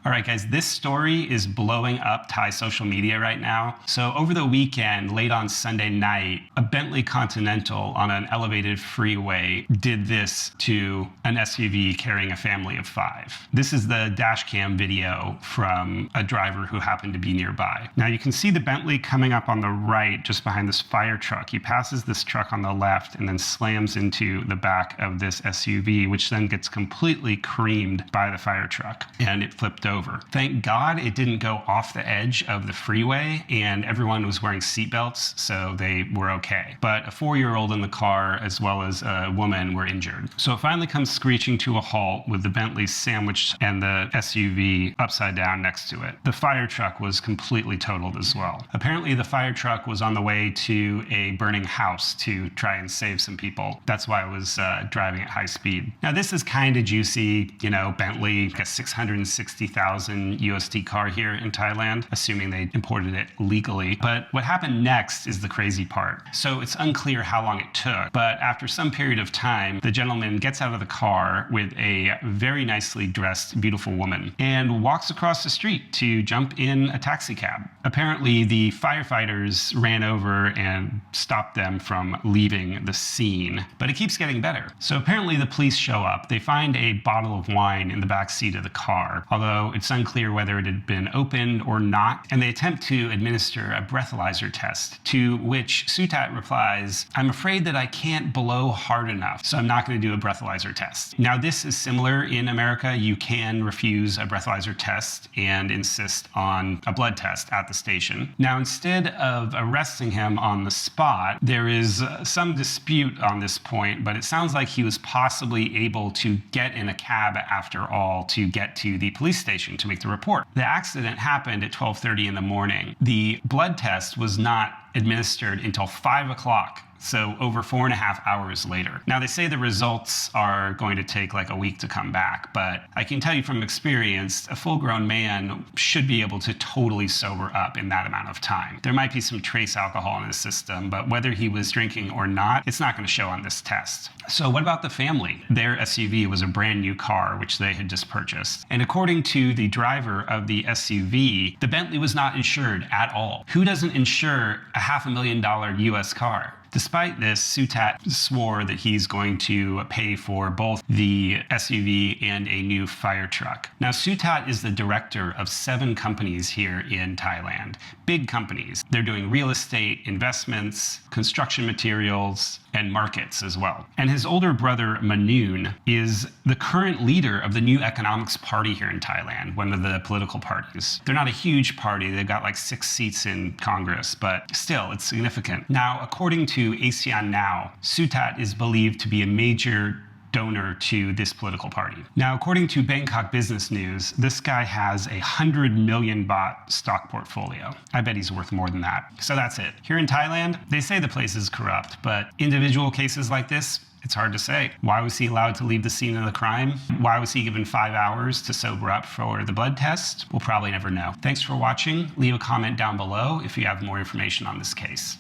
All right, guys, this story is blowing up Thai social media right now. So over the weekend, late on Sunday night, a Bentley Continental on an elevated freeway did this to an SUV carrying a family of 5. This is the dash cam video from a driver who happened to be nearby. Now you can see the Bentley coming up on the right, just behind this fire truck. He passes this truck on the left and then slams into the back of this SUV, which then gets completely creamed by the fire truck, and it flipped over. Thank God it didn't go off the edge of the freeway, and everyone was wearing seatbelts, so they were okay. But a 4-year-old in the car, as well as a woman, were injured. So it finally comes screeching to a halt with the Bentley sandwiched and the SUV upside down next to it. The fire truck was completely totaled as well. Apparently the fire truck was on the way to a burning house to try and save some people. That's why it was driving at high speed. Now this is kind of juicy, you know, Bentley, a 660,000 USD car here in Thailand, assuming they imported it legally. But what happened next is the crazy part. So it's unclear how long it took, but after some period of time, the gentleman gets out of the car with a very nicely dressed, beautiful woman and walks across the street to jump in a taxi cab. Apparently, the firefighters ran over and stopped them from leaving the scene, but it keeps getting better. So apparently the police show up. They find a bottle of wine in the back seat of the car, although it's unclear whether it had been opened or not, and they attempt to administer a breathalyzer test, to which Suthat replies, "I'm afraid that I can't blow hard enough, so I'm not going to do a breathalyzer test." Now this is similar in America. You can refuse a breathalyzer test and insist on a blood test at the station. Now instead of arresting him on the spot, there is some dispute on this point, but it sounds like he was possibly able to get in a cab after all to get to the police station to make the report. The accident happened at 12:30 in the morning. The blood test was not administered until 5 o'clock. So over 4.5 hours later. Now they say the results are going to take like a week to come back, but I can tell you from experience, a full-grown man should be able to totally sober up in that amount of time. There might be some trace alcohol in his system, but whether he was drinking or not, it's not going to show on this test. So what about the family? Their SUV was a brand new car, which they had just purchased. And according to the driver of the SUV, the Bentley was not insured at all. Who doesn't insure a $500,000 US car? Despite this, Suthat swore that he's going to pay for both the SUV and a new fire truck. Now, Suthat is the director of 7 companies here in Thailand. Big companies. They're doing real estate, investments, construction materials, and markets as well. And his older brother, Manoon, is the current leader of the New Economics Party here in Thailand, one of the political parties. They're not a huge party. They've got like 6 seats in Congress, but still, it's significant. Now, according to ASEAN Now, Suthat is believed to be a major donor to this political party. Now, according to Bangkok Business News, this guy has a 100 million baht stock portfolio. I bet he's worth more than that. So that's it. Here in Thailand, they say the place is corrupt, but individual cases like this, it's hard to say. Why was he allowed to leave the scene of the crime? Why was he given 5 hours to sober up for the blood test? We'll probably never know. Thanks for watching. Leave a comment down below if you have more information on this case.